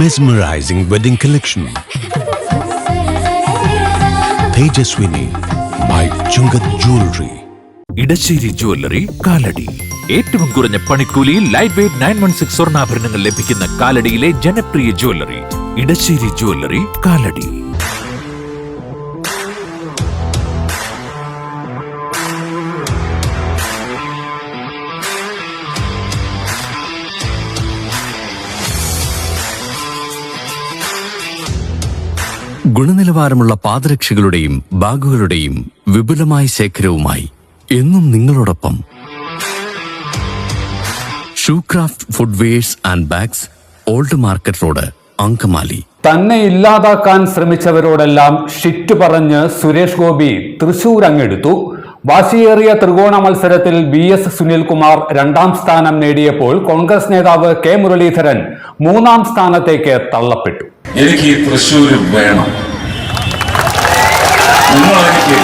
Mesmerizing wedding collection. Tejaswini by Chungat Jewelry. Edassery jewellery Kalady. ഏറ്റവും കുറഞ്ഞ പണിക്കൂലിയിൽ ലൈറ്റ് വെയ്റ്റ് 916 സ്വർണ്ണാഭരണങ്ങൾ ലഭിക്കുന്ന കാലടിയിലെ ജനപ്രിയ ജ്വല്ലറി ഇടശ്ശേരി ജ്വല്ലറി കാലടി. ഗുണനിലവാരമുള്ള പാദരക്ഷകളുടെയും ബാഗുകളുടെയും വിപുലമായ ശേഖരവുമായി എന്നും നിങ്ങളോടൊപ്പം Shoecraft footwears and bags, old market road, Angamaly. തന്നെ ഇല്ലാതാക്കാൻ ശ്രമിച്ചവരോടെല്ലാം ഷിറ്റ് പറഞ്ഞ് സുരേഷ് ഗോപി തൃശൂർ അങ്ങെടുത്തു. വാശിയേറിയ ത്രികോണ മത്സരത്തിൽ BS സുനിൽകുമാർ 2ാം സ്ഥാനം നേടിയപ്പോൾ കോൺഗ്രസ് നേതാവ് K മുരളീധരൻ 3ാം സ്ഥാനത്തേക്ക് തള്ളപ്പെട്ടു. എനിക്ക് ഈ തൃശ്ശൂർ വേണം, നിങ്ങളെനിക്ക്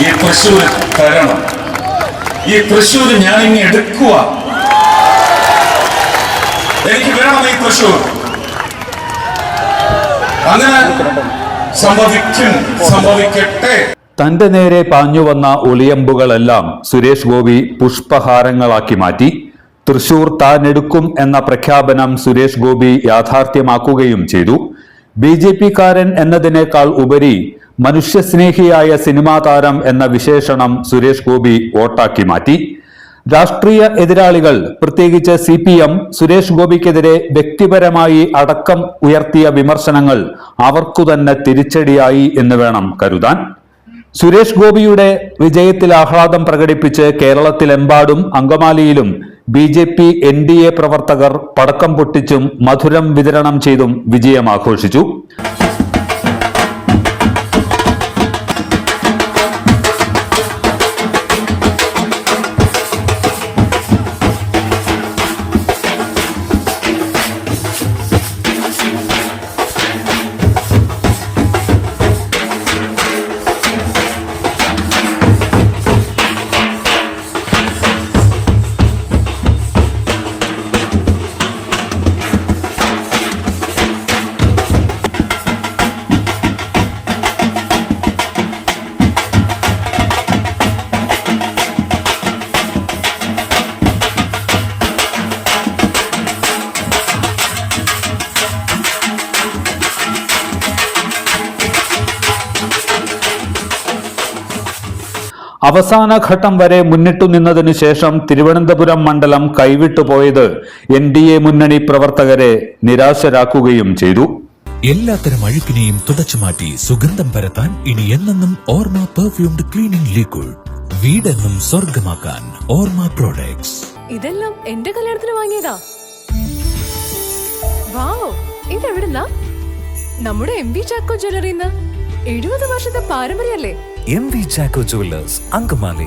ഈ തൃശ്ശൂർ തരണം, ഈ തൃശ്ശൂർ ഞാനിങ്ങ് എടുക്കുക, എനിക്ക് വേണം ഈ തൃശ്ശൂർ. അങ്ങനെ സംഭവിക്കട്ടെ. തന്റെ നേരെ പാഞ്ഞുവന്ന ഒളിയമ്പുകളെല്ലാം സുരേഷ് ഗോപി പുഷ്പഹാരങ്ങളാക്കി മാറ്റി. തൃശൂർ താൻ എടുക്കും എന്ന പ്രഖ്യാപനം സുരേഷ് ഗോപി യാഥാർത്ഥ്യമാക്കുകയും ചെയ്തു. BJP-കാരൻ എന്നതിനേക്കാൾ ഉപരി മനുഷ്യസ്നേഹിയായ സിനിമാ താരം എന്ന വിശേഷണം സുരേഷ് ഗോപി വോട്ടാക്കി മാറ്റി. രാഷ്ട്രീയ എതിരാളികൾ, പ്രത്യേകിച്ച് CPM, സുരേഷ് ഗോപിക്കെതിരെ വ്യക്തിപരമായി അടക്കം ഉയർത്തിയ വിമർശനങ്ങൾ അവർക്കു തന്നെ തിരിച്ചടിയായി എന്ന് വേണം കരുതാൻ. സുരേഷ് ഗോപിയുടെ വിജയത്തിൽ ആഹ്ലാദം പ്രകടിപ്പിച്ച് കേരളത്തിലെമ്പാടും അങ്കമാലിയിലും BJP NDA പ്രവർത്തകർ പടക്കം പൊട്ടിച്ചും മധുരം വിതരണം ചെയ്തും വിജയം ആഘോഷിച്ചു. അവസാന ഘട്ടം വരെ മുന്നിട്ടു നിന്നതിനു ശേഷം തിരുവനന്തപുരം മണ്ഡലം കൈവിട്ടുപോയത് NDA മുന്നണി പ്രവർത്തകരെ നിരാശരാക്കുകയും ചെയ്തു. എല്ലാത്തരം അഴുക്കിനെയും തുടച്ചുമാറ്റി സുഗന്ധം പരത്താൻ ഇനി എന്നെന്നും ഓർമ്മ പെർഫ്യൂംഡ് ക്ലീനിംഗ് ലിക്വിഡ്. വീടെന്നും സ്വർഗമാക്കാൻ ഓർമ്മ പ്രോഡക്ട്സ്. ഇതെല്ലാം എന്റെ കല്യാണത്തിന് വാങ്ങിയതാ. വാവ്, ഇതെവിടുന്നാ? നമ്മുടെ MV ചാക്കോ ജ്വല്ലറിന്ന്. 70 വർഷത്തെ പാരമ്പര്യല്ലേ? MV Chacko jewellers, Angamaly.